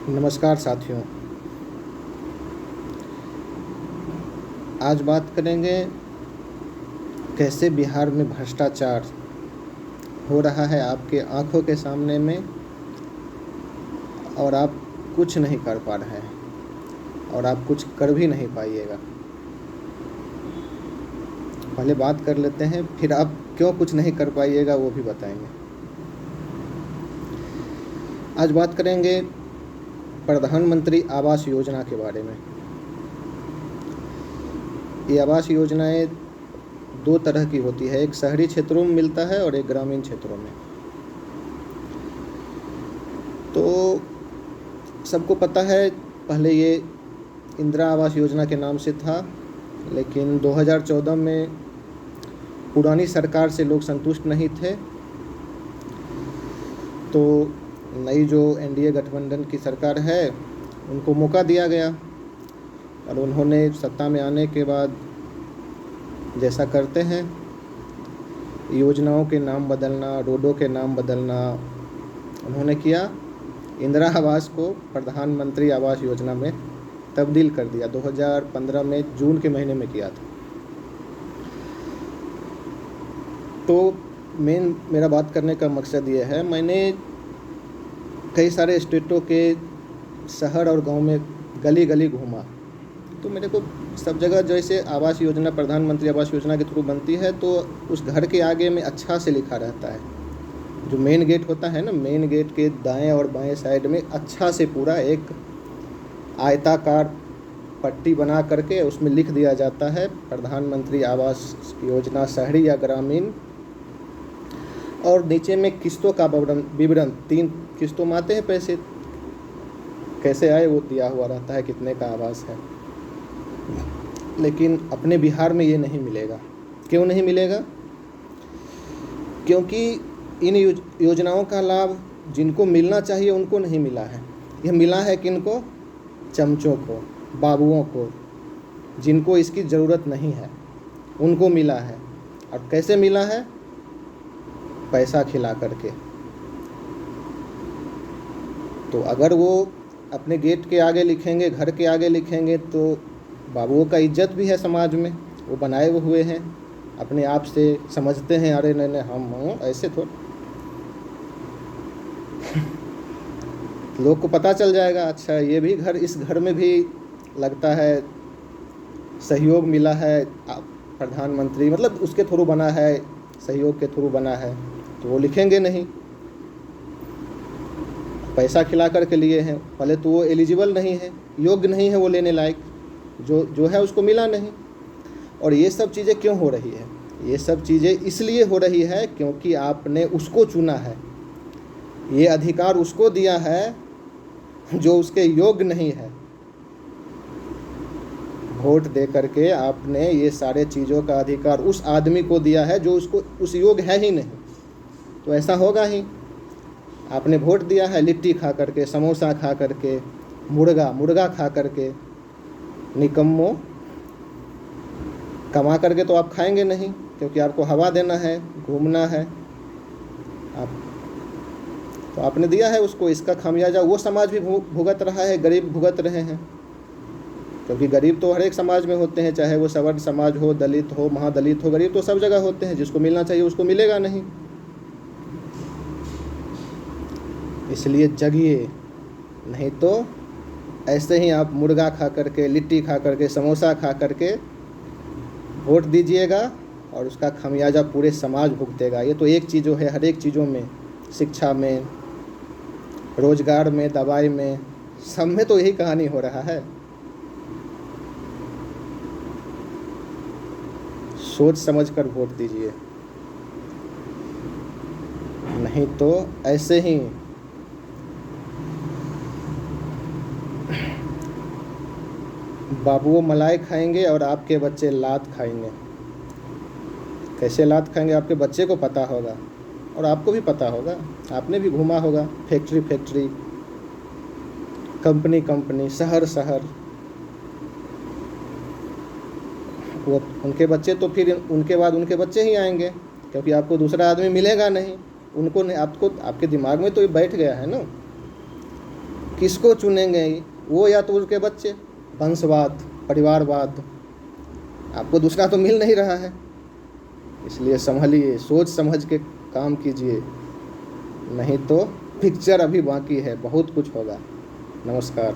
नमस्कार साथियों। आज बात करेंगे कैसे बिहार में भ्रष्टाचार हो रहा है आपके आंखों के सामने में और आप कुछ नहीं कर पा रहे हैं और आप कुछ कर भी नहीं पाइएगा। पहले बात कर लेते हैं, फिर आप क्यों कुछ नहीं कर पाइएगा वो भी बताएंगे। आज बात करेंगे प्रधानमंत्री आवास योजना के बारे में। ये आवास योजनाएं दो तरह की होती है, एक शहरी क्षेत्रों में मिलता है और एक ग्रामीण क्षेत्रों में। तो सबको पता है, पहले ये इंदिरा आवास योजना के नाम से था, लेकिन 2014 में पुरानी सरकार से लोग संतुष्ट नहीं थे, तो नई जो एनडीए गठबंधन की सरकार है उनको मौका दिया गया और उन्होंने सत्ता में आने के बाद जैसा करते हैं, योजनाओं के नाम बदलना, रोडों के नाम बदलना उन्होंने किया। इंदिरा आवास को प्रधानमंत्री आवास योजना में तब्दील कर दिया। 2015 में जून के महीने में किया था। तो मेरा बात करने का मकसद ये है, मैंने कई सारे स्टेटों के शहर और गांव में गली गली घूमा, तो मेरे को सब जगह जैसे आवास योजना, प्रधानमंत्री आवास योजना के थ्रू बनती है, तो उस घर के आगे में अच्छा से लिखा रहता है। जो मेन गेट होता है ना, मेन गेट के दाएं और बाएं साइड में अच्छा से पूरा एक आयताकार पट्टी बना करके उसमें लिख दिया जाता है प्रधानमंत्री आवास योजना शहरी या ग्रामीण, और नीचे में किस्तों का विवरण 3 किस्तों में आते हैं, पैसे कैसे आए वो दिया हुआ रहता है, कितने का आवास है। लेकिन अपने बिहार में ये नहीं मिलेगा। क्यों नहीं मिलेगा? क्योंकि इन योजनाओं का लाभ जिनको मिलना चाहिए उनको नहीं मिला है। यह मिला है किनको? चमचों को, बाबुओं को, जिनको इसकी ज़रूरत नहीं है उनको मिला है। और कैसे मिला है? पैसा खिला करके। तो अगर वो अपने गेट के आगे लिखेंगे, घर के आगे लिखेंगे, तो बाबुओं का इज्जत भी है समाज में, वो बनाए हुए हैं, अपने आप से समझते हैं, अरे नहीं हम ऐसे थोड़ा लोग को पता चल जाएगा, अच्छा ये भी घर, इस घर में भी लगता है सहयोग मिला है, प्रधानमंत्री मतलब उसके थ्रू बना है, सहयोग के थ्रू बना है, तो वो लिखेंगे नहीं। पैसा खिला करके लिए हैं, पहले तो वो एलिजिबल नहीं है, योग्य नहीं है वो लेने लायक, जो है उसको मिला नहीं। और ये सब चीज़ें क्यों हो रही है? ये सब चीज़ें इसलिए हो रही है क्योंकि आपने उसको चुना है, ये अधिकार उसको दिया है जो उसके योग्य नहीं है। वोट दे करके आपने ये सारे चीज़ों का अधिकार उस आदमी को दिया है जो उसको उस योग्य है ही नहीं। तो ऐसा होगा ही। आपने वोट दिया है लिट्टी खा करके, समोसा खा करके, मुर्गा खा करके, निकम्मो। कमा करके तो आप खाएंगे नहीं, क्योंकि आपको हवा देना है, घूमना है आप, तो आपने दिया है उसको। इसका खामियाजा वो समाज भी भुगत रहा है, गरीब भुगत रहे हैं, क्योंकि गरीब तो हर एक समाज में होते हैं, चाहे वो सवर्ण समाज हो, दलित हो, महादलित हो, गरीब तो सब जगह होते हैं। जिसको मिलना चाहिए उसको मिलेगा नहीं। इसलिए जगिए, नहीं तो ऐसे ही आप मुर्गा खा करके, लिट्टी खा करके, समोसा खा करके वोट दीजिएगा और उसका खामियाजा पूरे समाज भुगतेगा। ये तो एक चीज़ है, हर एक चीज़ों में, शिक्षा में, रोजगार में, दवाई में, सब में तो यही कहानी हो रहा है। सोच समझ कर वोट दीजिए, नहीं तो ऐसे ही बाबुओं मलाई खाएंगे और आपके बच्चे लात खाएंगे। कैसे लात खाएंगे आपके बच्चे को पता होगा और आपको भी पता होगा, आपने भी घूमा होगा, फैक्ट्री, कंपनी, शहर। वो उनके बच्चे तो फिर उनके बाद उनके बच्चे ही आएंगे, क्योंकि आपको दूसरा आदमी मिलेगा नहीं। उनको नहीं, आपको आपके दिमाग में तो ये बैठ गया है ना किसको चुनेंगे, वो या तो उसके बच्चे। वंशवाद, परिवारवाद, आपको दूसरा तो मिल नहीं रहा है। इसलिए संभलिए, सोच समझ के काम कीजिए, नहीं तो पिक्चर अभी बाकी है, बहुत कुछ होगा। नमस्कार।